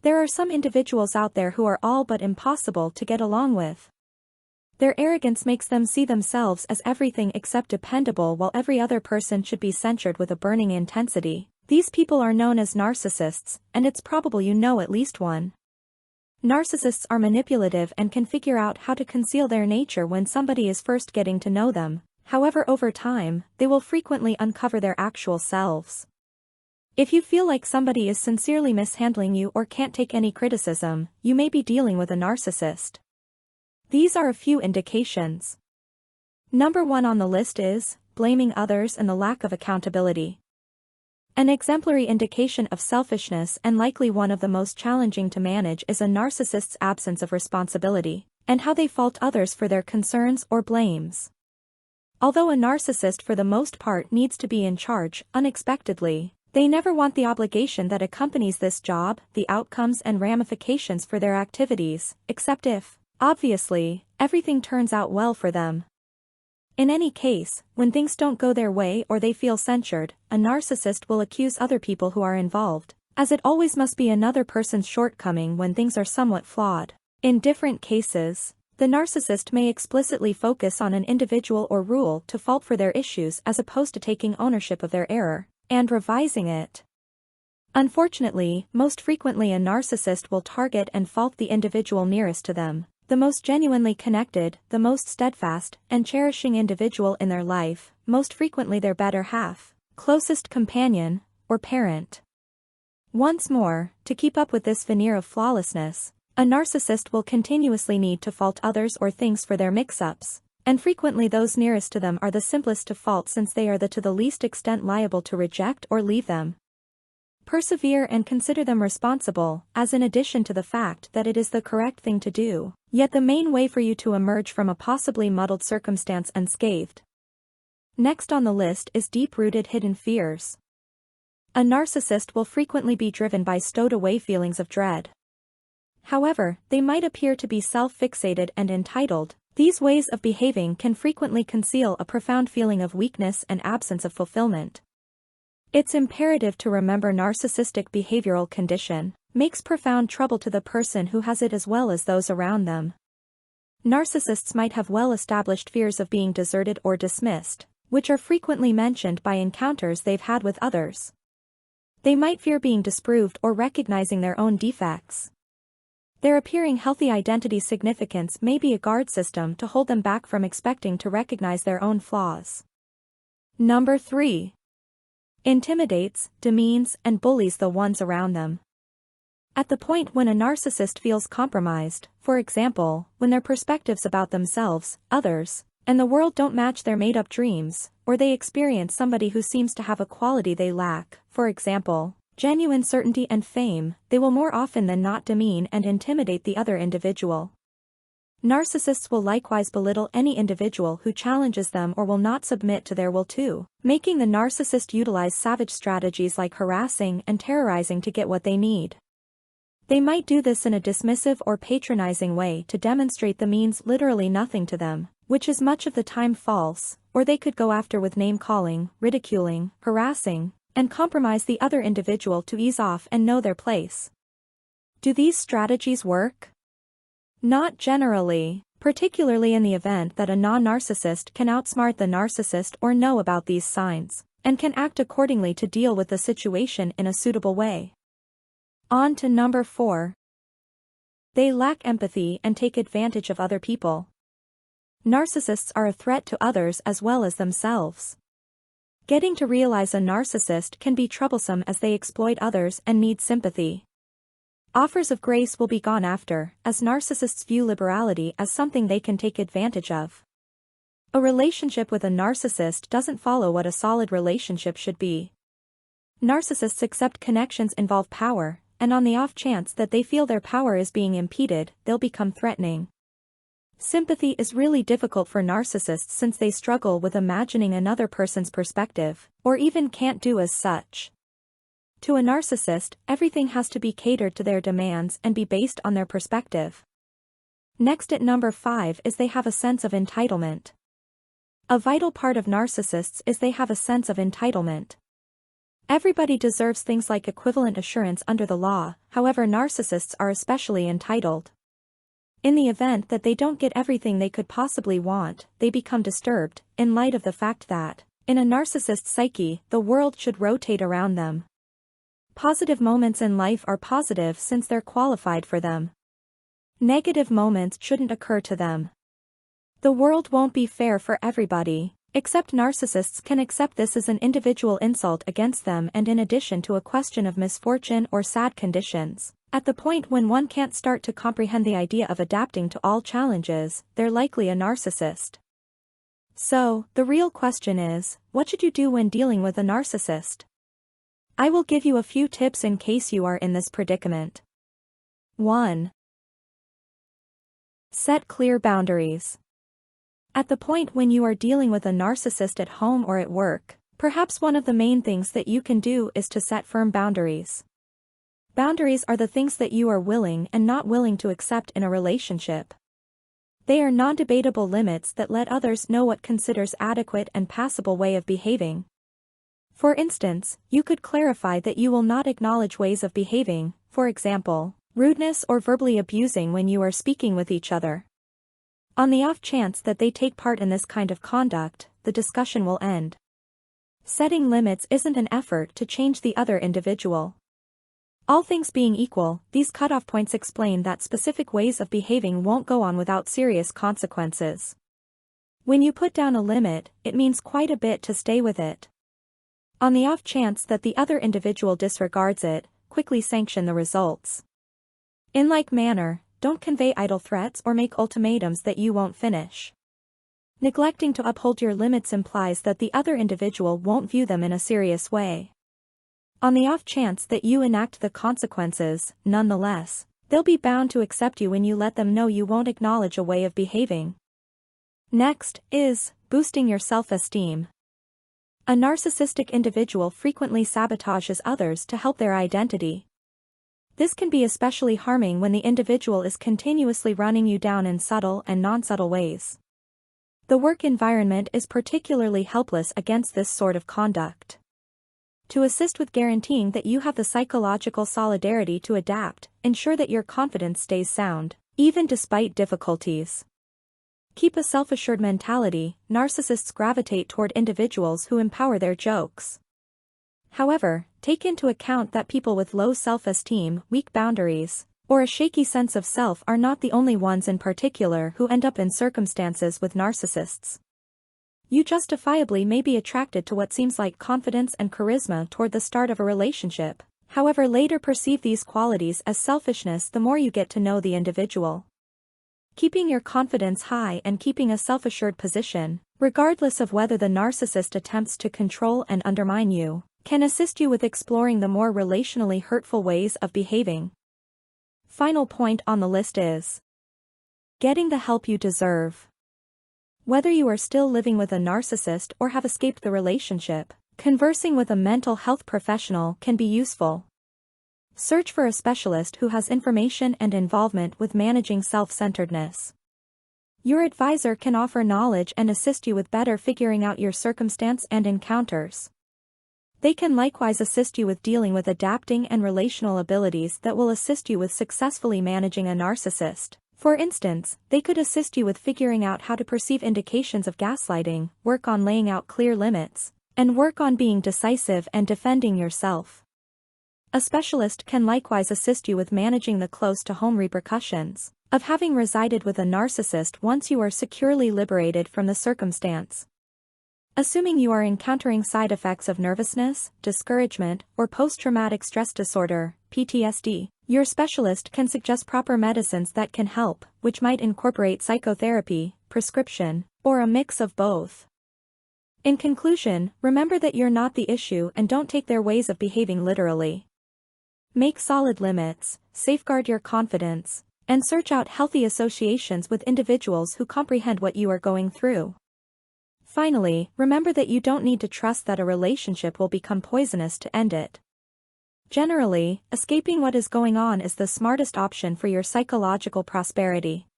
There are some individuals out there who are all but impossible to get along with. Their arrogance makes them see themselves as everything except dependable, while every other person should be censured with a burning intensity. These people are known as narcissists, and it's probable you know at least one. Narcissists are manipulative and can figure out how to conceal their nature when somebody is first getting to know them. However, over time, they will frequently uncover their actual selves. If you feel like somebody is sincerely mishandling you or can't take any criticism, you may be dealing with a narcissist. These are a few indications. Number 1 on the list is blaming others and the lack of accountability. An exemplary indication of selfishness and likely one of the most challenging to manage is a narcissist's absence of responsibility, and how they fault others for their concerns or blames. Although a narcissist for the most part needs to be in charge, unexpectedly, they never want the obligation that accompanies this job, the outcomes and ramifications for their activities, except if, obviously, everything turns out well for them. In any case, when things don't go their way or they feel censured, a narcissist will accuse other people who are involved, as it always must be another person's shortcoming when things are somewhat flawed. In different cases, the narcissist may explicitly focus on an individual or rule to fault for their issues as opposed to taking ownership of their error and revising it. Unfortunately, most frequently a narcissist will target and fault the individual nearest to them, the most genuinely connected, the most steadfast and cherishing individual in their life, most frequently their better half, closest companion, or parent. Once more, to keep up with this veneer of flawlessness, a narcissist will continuously need to fault others or things for their mix-ups, and frequently those nearest to them are the simplest to fault since they are to the least extent liable to reject or leave them. Persevere and consider them responsible, as in addition to the fact that it is the correct thing to do, yet the main way for you to emerge from a possibly muddled circumstance unscathed. Next on the list is deep-rooted hidden fears. A narcissist will frequently be driven by stowed-away feelings of dread. However, they might appear to be self-fixated and entitled. These ways of behaving can frequently conceal a profound feeling of weakness and absence of fulfillment. It's imperative to remember narcissistic behavioral condition makes profound trouble to the person who has it as well as those around them. Narcissists might have well-established fears of being deserted or dismissed, which are frequently mentioned by encounters they've had with others. They might fear being disproved or recognizing their own defects. Their appearing healthy identity significance may be a guard system to hold them back from expecting to recognize their own flaws. Number 3. Intimidates, demeans, and bullies the ones around them. At the point when a narcissist feels compromised, for example, when their perspectives about themselves, others, and the world don't match their made-up dreams, or they experience somebody who seems to have a quality they lack, for example, genuine certainty and fame, they will more often than not demean and intimidate the other individual. Narcissists will likewise belittle any individual who challenges them or will not submit to their will too, making the narcissist utilize savage strategies like harassing and terrorizing to get what they need. They might do this in a dismissive or patronizing way to demonstrate the means literally nothing to them, which is much of the time false, or they could go after with name-calling, ridiculing, harassing, and compromise the other individual to ease off and know their place. Do these strategies work? Not generally, particularly in the event that a non-narcissist can outsmart the narcissist or know about these signs, and can act accordingly to deal with the situation in a suitable way. On to number 4. They lack empathy and take advantage of other people. Narcissists are a threat to others as well as themselves. Getting to realize a narcissist can be troublesome as they exploit others and need sympathy. Offers of grace will be gone after, as narcissists view liberality as something they can take advantage of. A relationship with a narcissist doesn't follow what a solid relationship should be. Narcissists accept connections involve power, and on the off chance that they feel their power is being impeded, they'll become threatening. Sympathy is really difficult for narcissists since they struggle with imagining another person's perspective, or even can't do as such. To a narcissist, everything has to be catered to their demands and be based on their perspective. Next at number 5 is they have a sense of entitlement. A vital part of narcissists is they have a sense of entitlement. Everybody deserves things like equivalent assurance under the law, however narcissists are especially entitled. In the event that they don't get everything they could possibly want, they become disturbed, in light of the fact that, in a narcissist's psyche, the world should rotate around them. Positive moments in life are positive since they're qualified for them. Negative moments shouldn't occur to them. The world won't be fair for everybody, except narcissists can accept this as an individual insult against them and in addition to a question of misfortune or sad conditions. At the point when one can't start to comprehend the idea of adapting to all challenges, they're likely a narcissist. So, the real question is, what should you do when dealing with a narcissist? I will give you a few tips in case you are in this predicament. 1. Set clear boundaries. At the point when you are dealing with a narcissist at home or at work, perhaps one of the main things that you can do is to set firm boundaries. Boundaries are the things that you are willing and not willing to accept in a relationship. They are non-debatable limits that let others know what considers adequate and passable way of behaving. For instance, you could clarify that you will not acknowledge ways of behaving, for example, rudeness or verbally abusing when you are speaking with each other. On the off chance that they take part in this kind of conduct, the discussion will end. Setting limits isn't an effort to change the other individual. All things being equal, these cutoff points explain that specific ways of behaving won't go on without serious consequences. When you put down a limit, it means quite a bit to stay with it. On the off chance that the other individual disregards it, quickly sanction the results. In like manner, don't convey idle threats or make ultimatums that you won't finish. Neglecting to uphold your limits implies that the other individual won't view them in a serious way. On the off chance that you enact the consequences, nonetheless, they'll be bound to accept you when you let them know you won't acknowledge a way of behaving. Next is boosting your self-esteem. A narcissistic individual frequently sabotages others to help their identity. This can be especially harming when the individual is continuously running you down in subtle and non-subtle ways. The work environment is particularly helpless against this sort of conduct. To assist with guaranteeing that you have the psychological solidarity to adapt, ensure that your confidence stays sound, even despite difficulties. Keep a self-assured mentality. Narcissists gravitate toward individuals who empower their jokes. However, take into account that people with low self-esteem, weak boundaries, or a shaky sense of self are not the only ones in particular who end up in circumstances with narcissists. You justifiably may be attracted to what seems like confidence and charisma toward the start of a relationship, however later perceive these qualities as selfishness the more you get to know the individual. Keeping your confidence high and keeping a self-assured position, regardless of whether the narcissist attempts to control and undermine you, can assist you with exploring the more relationally hurtful ways of behaving. Final point on the list is getting the help you deserve. Whether you are still living with a narcissist or have escaped the relationship, conversing with a mental health professional can be useful. Search for a specialist who has information and involvement with managing self-centeredness. Your advisor can offer knowledge and assist you with better figuring out your circumstance and encounters. They can likewise assist you with dealing with adapting and relational abilities that will assist you with successfully managing a narcissist. For instance, they could assist you with figuring out how to perceive indications of gaslighting, work on laying out clear limits, and work on being decisive and defending yourself. A specialist can likewise assist you with managing the close-to-home repercussions of having resided with a narcissist once you are securely liberated from the circumstance. Assuming you are encountering side effects of nervousness, discouragement, or post-traumatic stress disorder, PTSD, your specialist can suggest proper medicines that can help, which might incorporate psychotherapy, prescription, or a mix of both. In conclusion, remember that you're not the issue and don't take their ways of behaving literally. Make solid limits, safeguard your confidence, and search out healthy associations with individuals who comprehend what you are going through. Finally, remember that you don't need to trust that a relationship will become poisonous to end it. Generally, escaping what is going on is the smartest option for your psychological prosperity.